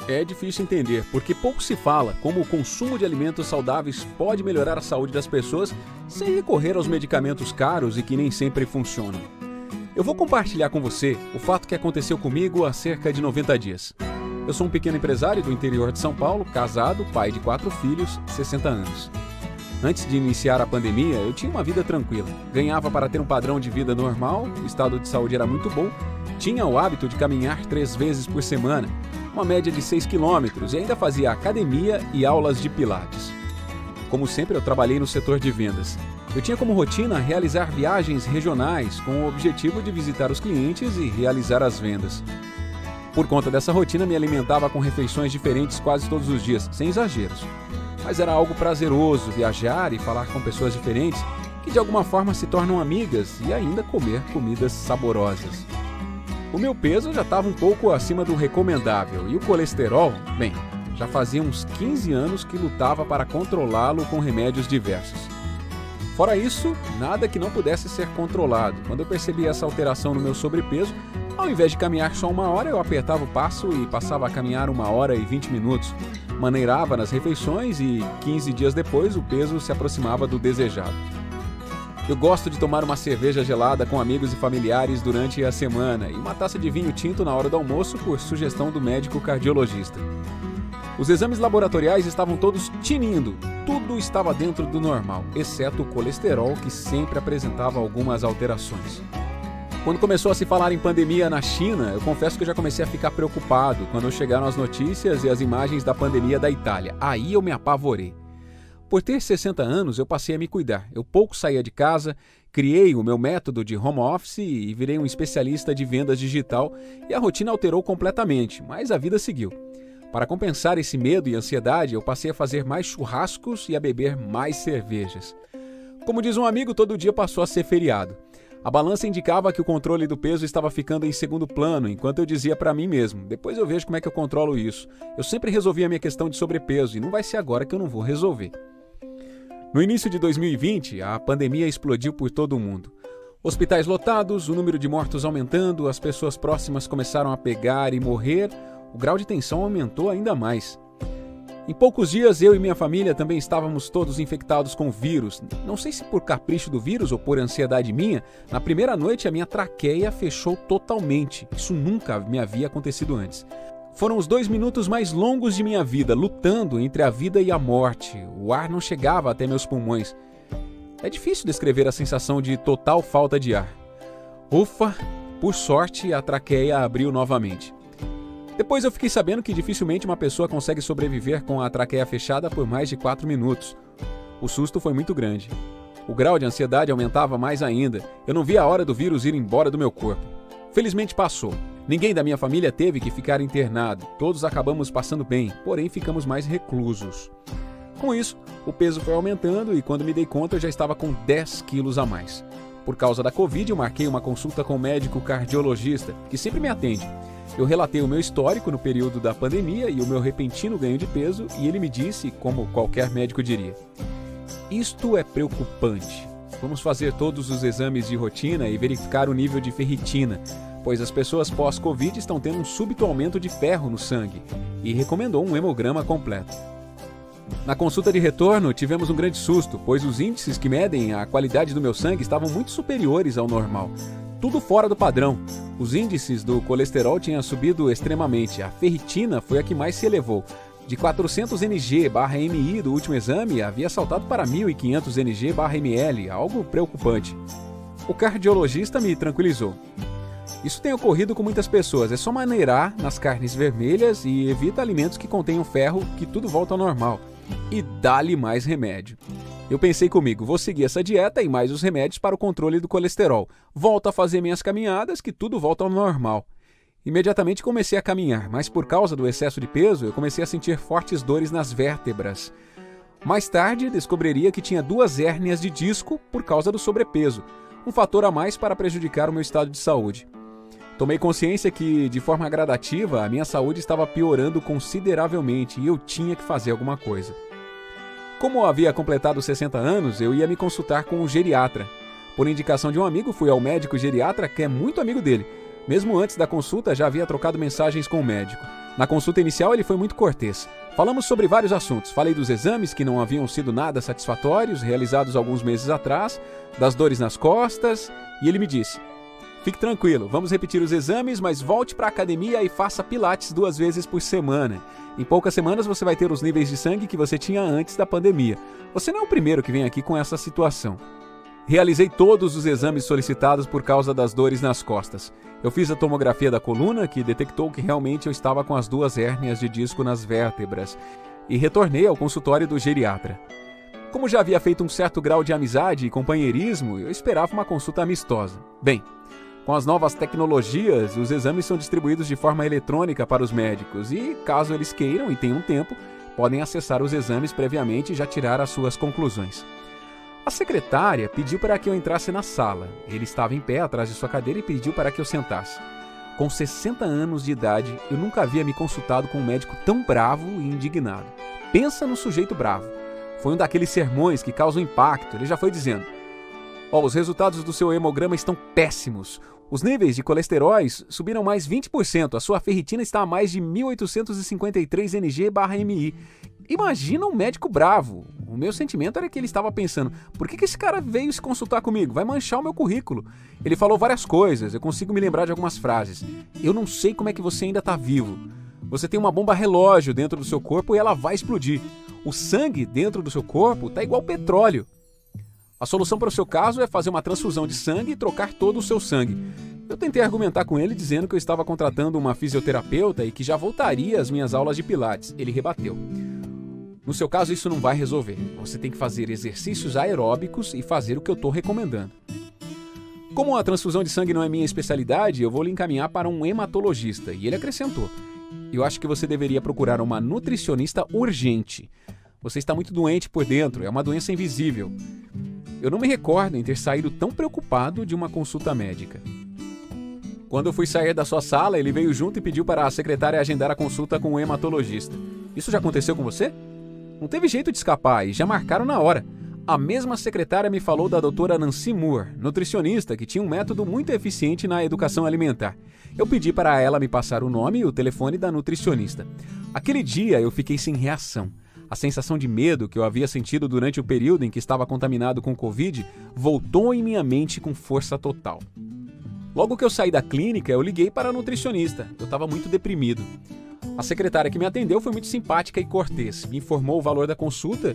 É difícil entender, porque pouco se fala como o consumo de alimentos saudáveis pode melhorar a saúde das pessoas sem recorrer aos medicamentos caros e que nem sempre funcionam. Eu vou compartilhar com você o fato que aconteceu comigo há cerca de 90 dias. Eu sou um pequeno empresário do interior de São Paulo, casado, pai de 4 filhos, 60 anos. Antes de iniciar a pandemia, eu tinha uma vida tranquila. Ganhava para ter um padrão de vida normal, o estado de saúde era muito bom, tinha o hábito de caminhar 3 vezes por semana, uma média de 6 quilômetros, e ainda fazia academia e aulas de pilates. Como sempre, eu trabalhei no setor de vendas. Eu tinha como rotina realizar viagens regionais com o objetivo de visitar os clientes e realizar as vendas. Por conta dessa rotina, me alimentava com refeições diferentes quase todos os dias, sem exageros. Mas era algo prazeroso viajar e falar com pessoas diferentes que de alguma forma se tornam amigas e ainda comer comidas saborosas. O meu peso já estava um pouco acima do recomendável e o colesterol, bem, já fazia uns 15 anos que lutava para controlá-lo com remédios diversos. Fora isso, nada que não pudesse ser controlado. Quando eu percebi essa alteração no meu sobrepeso, ao invés de caminhar só 1 hora, eu apertava o passo e passava a caminhar 1 hora e 20 minutos. Maneirava nas refeições e 15 dias depois o peso se aproximava do desejado. Eu gosto de tomar uma cerveja gelada com amigos e familiares durante a semana e uma taça de vinho tinto na hora do almoço por sugestão do médico cardiologista. Os exames laboratoriais estavam todos tinindo, tudo estava dentro do normal, exceto o colesterol que sempre apresentava algumas alterações. Quando começou a se falar em pandemia na China, eu confesso que eu já comecei a ficar preocupado quando chegaram as notícias e as imagens da pandemia da Itália. Aí eu me apavorei. Por ter 60 anos, eu passei a me cuidar. Eu pouco saía de casa, criei o meu método de home office e virei um especialista de vendas digital e a rotina alterou completamente, mas a vida seguiu. Para compensar esse medo e ansiedade, eu passei a fazer mais churrascos e a beber mais cervejas. Como diz um amigo, todo dia passou a ser feriado. A balança indicava que o controle do peso estava ficando em segundo plano, enquanto eu dizia para mim mesmo, depois eu vejo como é que eu controlo isso. Eu sempre resolvi a minha questão de sobrepeso e não vai ser agora que eu não vou resolver. No início de 2020, a pandemia explodiu por todo o mundo. Hospitais lotados, o número de mortos aumentando, as pessoas próximas começaram a pegar e morrer, o grau de tensão aumentou ainda mais. Em poucos dias, eu e minha família também estávamos todos infectados com o vírus. Não sei se por capricho do vírus ou por ansiedade minha, na primeira noite a minha traqueia fechou totalmente. Isso nunca me havia acontecido antes. Foram os 2 minutos mais longos de minha vida, lutando entre a vida e a morte. O ar não chegava até meus pulmões. É difícil descrever a sensação de total falta de ar. Ufa, por sorte, a traqueia abriu novamente. Depois eu fiquei sabendo que dificilmente uma pessoa consegue sobreviver com a traqueia fechada por mais de 4 minutos. O susto foi muito grande. O grau de ansiedade aumentava mais ainda. Eu não via a hora do vírus ir embora do meu corpo. Felizmente passou. Ninguém da minha família teve que ficar internado. Todos acabamos passando bem, porém ficamos mais reclusos. Com isso, o peso foi aumentando e quando me dei conta eu já estava com 10 quilos a mais. Por causa da Covid, eu marquei uma consulta com o médico cardiologista, que sempre me atende. Eu relatei o meu histórico no período da pandemia e o meu repentino ganho de peso e ele me disse, como qualquer médico diria, isto é preocupante. Vamos fazer todos os exames de rotina e verificar o nível de ferritina, pois as pessoas pós-Covid estão tendo um súbito aumento de ferro no sangue e recomendou um hemograma completo. Na consulta de retorno, tivemos um grande susto, pois os índices que medem a qualidade do meu sangue estavam muito superiores ao normal. Tudo fora do padrão. Os índices do colesterol tinham subido extremamente. A ferritina foi a que mais se elevou. De 400 ng/mI do último exame, havia saltado para 1.500 ng/ml, algo preocupante. O cardiologista me tranquilizou. Isso tem ocorrido com muitas pessoas, é só maneirar nas carnes vermelhas e evita alimentos que contenham ferro, que tudo volta ao normal. E dá-lhe mais remédio. Eu pensei comigo, vou seguir essa dieta e mais os remédios para o controle do colesterol. Volto a fazer minhas caminhadas que tudo volta ao normal. Imediatamente comecei a caminhar, mas por causa do excesso de peso, eu comecei a sentir fortes dores nas vértebras. Mais tarde, descobriria que tinha 2 hérnias de disco por causa do sobrepeso, um fator a mais para prejudicar o meu estado de saúde. Tomei consciência que, de forma gradativa, a minha saúde estava piorando consideravelmente e eu tinha que fazer alguma coisa. Como eu havia completado 60 anos, eu ia me consultar com um geriatra. Por indicação de um amigo, fui ao médico geriatra, que é muito amigo dele. Mesmo antes da consulta, já havia trocado mensagens com o médico. Na consulta inicial ele foi muito cortês. Falamos sobre vários assuntos. Falei dos exames que não haviam sido nada satisfatórios, realizados alguns meses atrás, das dores nas costas, e ele me disse: fique tranquilo, vamos repetir os exames, mas volte para a academia e faça pilates 2 vezes por semana. Em poucas semanas você vai ter os níveis de sangue que você tinha antes da pandemia. Você não é o primeiro que vem aqui com essa situação. Realizei todos os exames solicitados por causa das dores nas costas. Eu fiz a tomografia da coluna, que detectou que realmente eu estava com as 2 hérnias de disco nas vértebras, e retornei ao consultório do geriatra. Como já havia feito um certo grau de amizade e companheirismo, eu esperava uma consulta amistosa. Bem, com as novas tecnologias, os exames são distribuídos de forma eletrônica para os médicos e, caso eles queiram e tenham tempo, podem acessar os exames previamente e já tirar as suas conclusões. A secretária pediu para que eu entrasse na sala. Ele estava em pé atrás de sua cadeira e pediu para que eu sentasse. Com 60 anos de idade, eu nunca havia me consultado com um médico tão bravo e indignado. Pensa no sujeito bravo. Foi um daqueles sermões que causam impacto. Ele já foi dizendo: os resultados do seu hemograma estão péssimos. Os níveis de colesteróis subiram mais 20%. A sua ferritina está a mais de 1853 Ng/mI. Imagina um médico bravo. O meu sentimento era que ele estava pensando: por que esse cara veio se consultar comigo? Vai manchar o meu currículo. Ele falou várias coisas, eu consigo me lembrar de algumas frases. Eu não sei como é que você ainda está vivo. Você tem uma bomba relógio dentro do seu corpo e ela vai explodir. O sangue dentro do seu corpo está igual petróleo. A solução para o seu caso é fazer uma transfusão de sangue e trocar todo o seu sangue. Eu tentei argumentar com ele dizendo que eu estava contratando uma fisioterapeuta e que já voltaria às minhas aulas de pilates. Ele rebateu: no seu caso isso não vai resolver. Você tem que fazer exercícios aeróbicos e fazer o que eu estou recomendando. Como a transfusão de sangue não é minha especialidade, eu vou lhe encaminhar para um hematologista. E ele acrescentou: eu acho que você deveria procurar uma nutricionista urgente. Você está muito doente por dentro, é uma doença invisível. Eu não me recordo em ter saído tão preocupado de uma consulta médica. Quando eu fui sair da sua sala, ele veio junto e pediu para a secretária agendar a consulta com o hematologista. Isso já aconteceu com você? Não teve jeito de escapar e já marcaram na hora. A mesma secretária me falou da doutora Nancy Moore, nutricionista que tinha um método muito eficiente na educação alimentar. Eu pedi para ela me passar o nome e o telefone da nutricionista. Aquele dia eu fiquei sem reação. A sensação de medo que eu havia sentido durante o período em que estava contaminado com Covid voltou em minha mente com força total. Logo que eu saí da clínica, eu liguei para a nutricionista. Eu estava muito deprimido. A secretária que me atendeu foi muito simpática e cortês. Me informou o valor da consulta.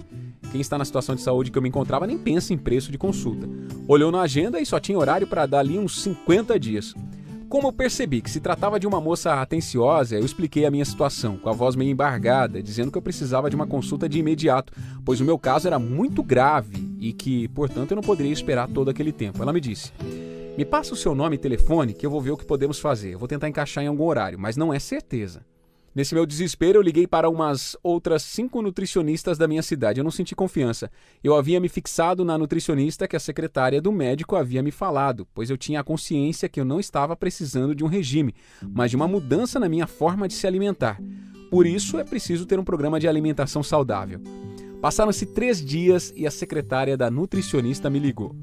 Quem está na situação de saúde que eu me encontrava nem pensa em preço de consulta. Olhou na agenda e só tinha horário para dali uns 50 dias. Como eu percebi que se tratava de uma moça atenciosa, eu expliquei a minha situação, com a voz meio embargada, dizendo que eu precisava de uma consulta de imediato, pois o meu caso era muito grave e que, portanto, eu não poderia esperar todo aquele tempo. Ela me disse: me passa o seu nome e telefone que eu vou ver o que podemos fazer. Eu vou tentar encaixar em algum horário, mas não é certeza. Nesse meu desespero, eu liguei para umas outras 5 nutricionistas da minha cidade. Eu não senti confiança. Eu havia me fixado na nutricionista que a secretária do médico havia me falado, pois eu tinha a consciência que eu não estava precisando de um regime, mas de uma mudança na minha forma de se alimentar. Por isso, é preciso ter um programa de alimentação saudável. Passaram-se 3 dias e a secretária da nutricionista me ligou.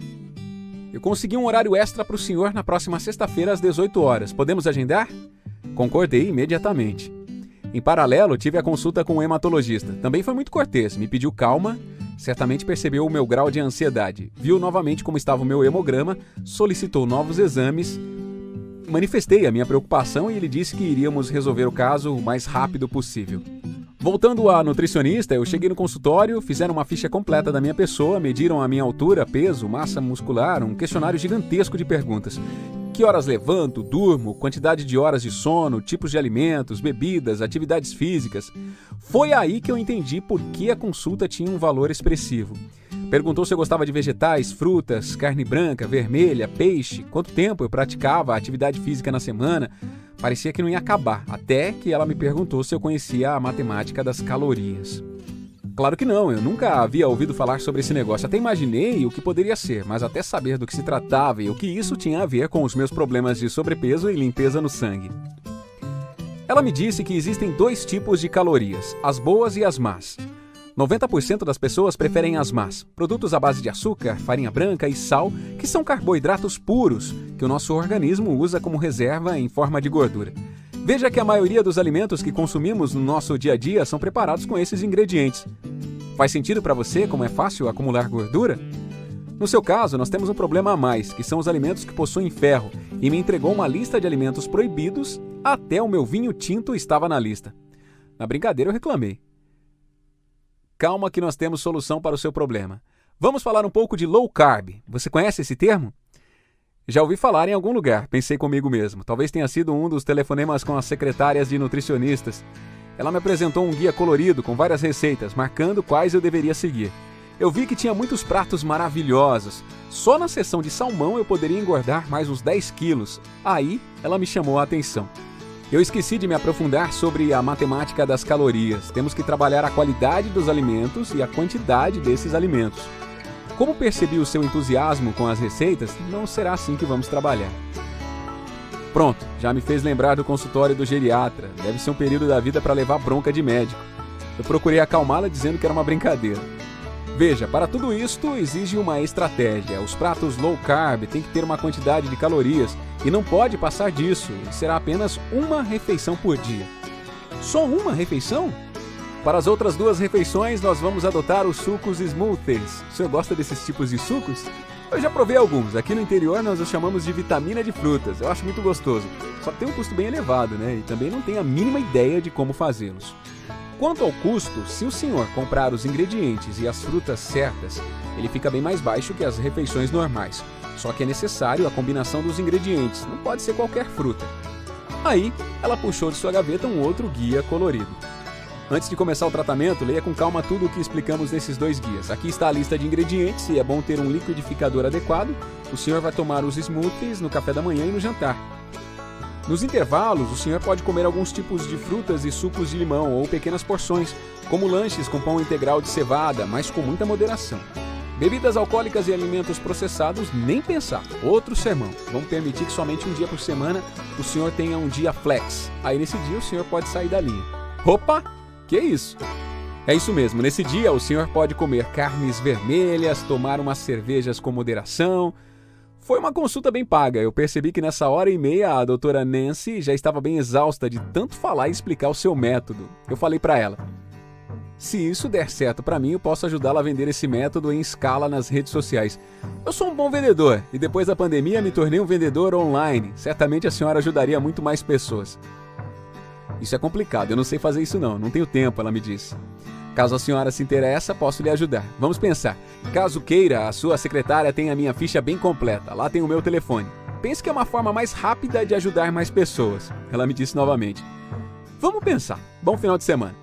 Eu consegui um horário extra para o senhor na próxima sexta-feira às 18 horas. Podemos agendar? Concordei imediatamente. Em paralelo, tive a consulta com o hematologista. Também foi muito cortês, me pediu calma, certamente percebeu o meu grau de ansiedade, viu novamente como estava o meu hemograma, solicitou novos exames. Manifestei a minha preocupação e ele disse que iríamos resolver o caso o mais rápido possível. Voltando à nutricionista, eu cheguei no consultório, fizeram uma ficha completa da minha pessoa, mediram a minha altura, peso, massa muscular, um questionário gigantesco de perguntas. Que horas levanto, durmo, quantidade de horas de sono, tipos de alimentos, bebidas, atividades físicas. Foi aí que eu entendi por que a consulta tinha um valor expressivo. Perguntou se eu gostava de vegetais, frutas, carne branca, vermelha, peixe, quanto tempo eu praticava a atividade física na semana. Parecia que não ia acabar, até que ela me perguntou se eu conhecia a matemática das calorias. Claro que não, eu nunca havia ouvido falar sobre esse negócio, até imaginei o que poderia ser, mas até saber do que se tratava e o que isso tinha a ver com os meus problemas de sobrepeso e limpeza no sangue. Ela me disse que existem 2 tipos de calorias, as boas e as más. 90% das pessoas preferem as más, produtos à base de açúcar, farinha branca e sal, que são carboidratos puros, que o nosso organismo usa como reserva em forma de gordura. Veja que a maioria dos alimentos que consumimos no nosso dia a dia são preparados com esses ingredientes. Faz sentido para você como é fácil acumular gordura? No seu caso, nós temos um problema a mais, que são os alimentos que possuem ferro, e me entregou uma lista de alimentos proibidos, até o meu vinho tinto estava na lista. Na brincadeira eu reclamei. Calma que nós temos solução para o seu problema. Vamos falar um pouco de low carb. Você conhece esse termo? Já ouvi falar em algum lugar, pensei comigo mesmo. Talvez tenha sido um dos telefonemas com as secretárias de nutricionistas. Ela me apresentou um guia colorido com várias receitas, marcando quais eu deveria seguir. Eu vi que tinha muitos pratos maravilhosos. Só na seção de salmão eu poderia engordar mais uns 10 quilos. Aí ela me chamou a atenção. Eu esqueci de me aprofundar sobre a matemática das calorias. Temos que trabalhar a qualidade dos alimentos e a quantidade desses alimentos. Como percebi o seu entusiasmo com as receitas, não será assim que vamos trabalhar. Pronto, já me fez lembrar do consultório do geriatra. Deve ser um período da vida para levar bronca de médico. Eu procurei acalmá-la dizendo que era uma brincadeira. Veja, para tudo isto exige uma estratégia. Os pratos low carb têm que ter uma quantidade de calorias e não pode passar disso. E será apenas uma refeição por dia. Só uma refeição? Para as outras 2 refeições, nós vamos adotar os sucos smoothies. O senhor gosta desses tipos de sucos? Eu já provei alguns. Aqui no interior nós os chamamos de vitamina de frutas. Eu acho muito gostoso. Só que tem um custo bem elevado, né? E também não tenho a mínima ideia de como fazê-los. Quanto ao custo, se o senhor comprar os ingredientes e as frutas certas, ele fica bem mais baixo que as refeições normais. Só que é necessário a combinação dos ingredientes, não pode ser qualquer fruta. Aí, ela puxou de sua gaveta um outro guia colorido. Antes de começar o tratamento, leia com calma tudo o que explicamos nesses 2 guias. Aqui está a lista de ingredientes e é bom ter um liquidificador adequado. O senhor vai tomar os smoothies no café da manhã e no jantar. Nos intervalos, o senhor pode comer alguns tipos de frutas e sucos de limão ou pequenas porções, como lanches com pão integral de cevada, mas com muita moderação. Bebidas alcoólicas e alimentos processados, nem pensar. Outro sermão. Vamos permitir que somente um dia por semana o senhor tenha um dia flex. Aí nesse dia o senhor pode sair da linha. Opa! Que isso? É isso mesmo. Nesse dia o senhor pode comer carnes vermelhas, tomar umas cervejas com moderação. Foi uma consulta bem paga. Eu percebi que nessa hora e meia a doutora Nancy já estava bem exausta de tanto falar e explicar o seu método. Eu falei para ela: se isso der certo para mim, eu posso ajudá-la a vender esse método em escala nas redes sociais. Eu sou um bom vendedor e depois da pandemia me tornei um vendedor online. Certamente a senhora ajudaria muito mais pessoas. Isso é complicado, eu não sei fazer isso não tenho tempo, ela me disse. Caso a senhora se interessa, posso lhe ajudar. Vamos pensar. Caso queira, a sua secretária tem a minha ficha bem completa. Lá tem o meu telefone. Pense que é uma forma mais rápida de ajudar mais pessoas. Ela me disse novamente. Vamos pensar. Bom final de semana.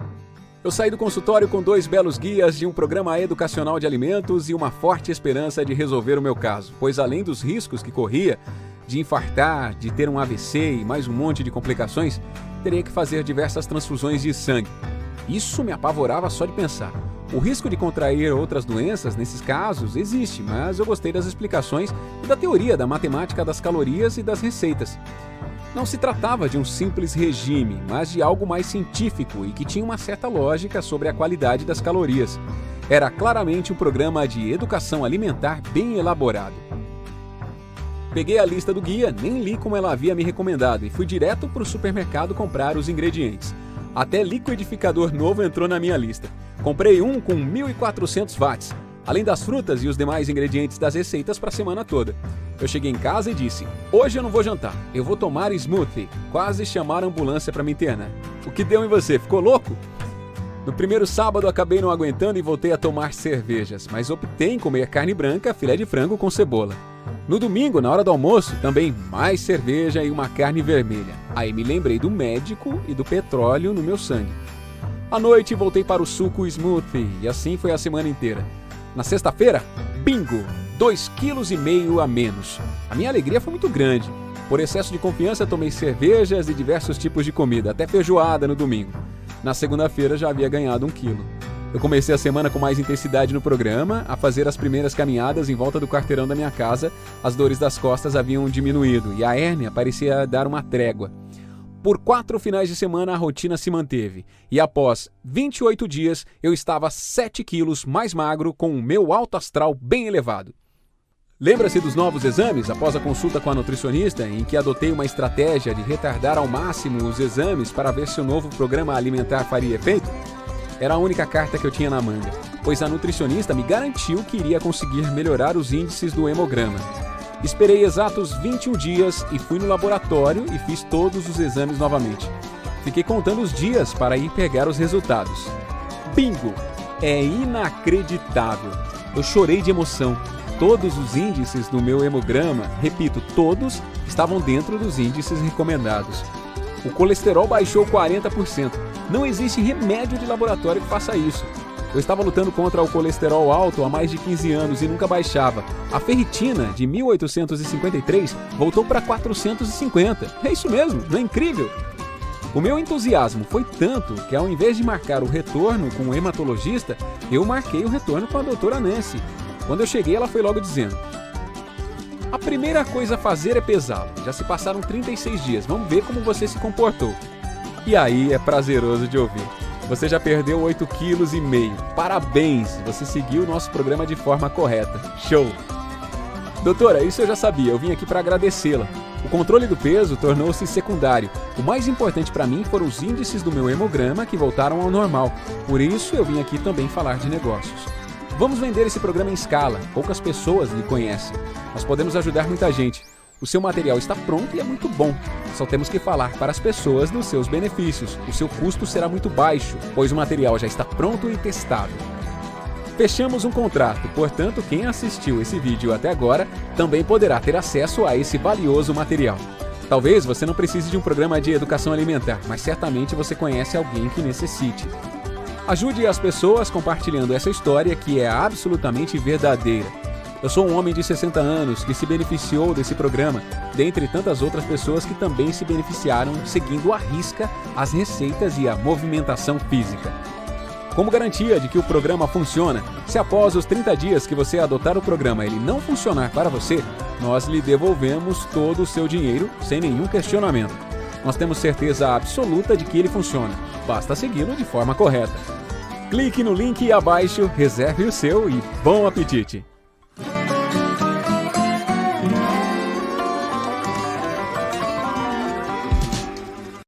Eu saí do consultório com 2 belos guias de um programa educacional de alimentos e uma forte esperança de resolver o meu caso, pois além dos riscos que corria, de infartar, de ter um AVC e mais um monte de complicações, teria que fazer diversas transfusões de sangue. Isso me apavorava só de pensar. O risco de contrair outras doenças nesses casos existe, mas eu gostei das explicações e da teoria da matemática das calorias e das receitas. Não se tratava de um simples regime, mas de algo mais científico e que tinha uma certa lógica sobre a qualidade das calorias. Era claramente um programa de educação alimentar bem elaborado. Peguei a lista do guia, nem li como ela havia me recomendado e fui direto para o supermercado comprar os ingredientes. Até liquidificador novo entrou na minha lista. Comprei um com 1.400 watts, além das frutas e os demais ingredientes das receitas para a semana toda. Eu cheguei em casa e disse: hoje eu não vou jantar, eu vou tomar smoothie. Quase chamaram a ambulância para me internar. O que deu em você? Ficou louco? No primeiro sábado acabei não aguentando e voltei a tomar cervejas, mas optei em comer carne branca, filé de frango com cebola. No domingo, na hora do almoço, também mais cerveja e uma carne vermelha. Aí me lembrei do médico e do petróleo no meu sangue. À noite, voltei para o suco smoothie e assim foi a semana inteira. Na sexta-feira, bingo! 2,5 kg a menos. A minha alegria foi muito grande. Por excesso de confiança, tomei cervejas e diversos tipos de comida, até feijoada no domingo. Na segunda-feira, já havia ganhado 1 quilo. Eu comecei a semana com mais intensidade no programa, a fazer as primeiras caminhadas em volta do quarteirão da minha casa. As dores das costas haviam diminuído e a hérnia parecia dar uma trégua. Por 4 finais de semana a rotina se manteve e após 28 dias eu estava 7 quilos mais magro com o meu alto astral bem elevado. Lembra-se dos novos exames após a consulta com a nutricionista, em que adotei uma estratégia de retardar ao máximo os exames para ver se o novo programa alimentar faria efeito? Era a única carta que eu tinha na manga, pois a nutricionista me garantiu que iria conseguir melhorar os índices do hemograma. Esperei exatos 21 dias e fui no laboratório e fiz todos os exames novamente. Fiquei contando os dias para ir pegar os resultados. Bingo! É inacreditável! Eu chorei de emoção. Todos os índices do meu hemograma, repito, todos, estavam dentro dos índices recomendados. O colesterol baixou 40%. Não existe remédio de laboratório que faça isso. Eu estava lutando contra o colesterol alto há mais de 15 anos e nunca baixava. A ferritina, de 1853, voltou para 450. É isso mesmo, não é incrível? O meu entusiasmo foi tanto que, ao invés de marcar o retorno com o hematologista, eu marquei o retorno com a doutora Nancy. Quando eu cheguei, ela foi logo dizendo: a primeira coisa a fazer é pesá-lo. Já se passaram 36 dias, vamos ver como você se comportou. E aí é prazeroso de ouvir. Você já perdeu 8,5 kg. Parabéns! Você seguiu o nosso programa de forma correta. Show! Doutora, isso eu já sabia, eu vim aqui para agradecê-la. O controle do peso tornou-se secundário. O mais importante para mim foram os índices do meu hemograma que voltaram ao normal. Por isso eu vim aqui também falar de negócios. Vamos vender esse programa em escala. Poucas pessoas lhe conhecem. Nós podemos ajudar muita gente. O seu material está pronto e é muito bom. Só temos que falar para as pessoas dos seus benefícios. O seu custo será muito baixo, pois o material já está pronto e testado. Fechamos um contrato, portanto, quem assistiu esse vídeo até agora também poderá ter acesso a esse valioso material. Talvez você não precise de um programa de educação alimentar, mas certamente você conhece alguém que necessite. Ajude as pessoas compartilhando essa história que é absolutamente verdadeira. Eu sou um homem de 60 anos que se beneficiou desse programa, dentre tantas outras pessoas que também se beneficiaram seguindo à risca as receitas e a movimentação física. Como garantia de que o programa funciona, se após os 30 dias que você adotar o programa ele não funcionar para você, nós lhe devolvemos todo o seu dinheiro sem nenhum questionamento. Nós temos certeza absoluta de que ele funciona, basta segui-lo de forma correta. Clique no link abaixo, reserve o seu e bom apetite!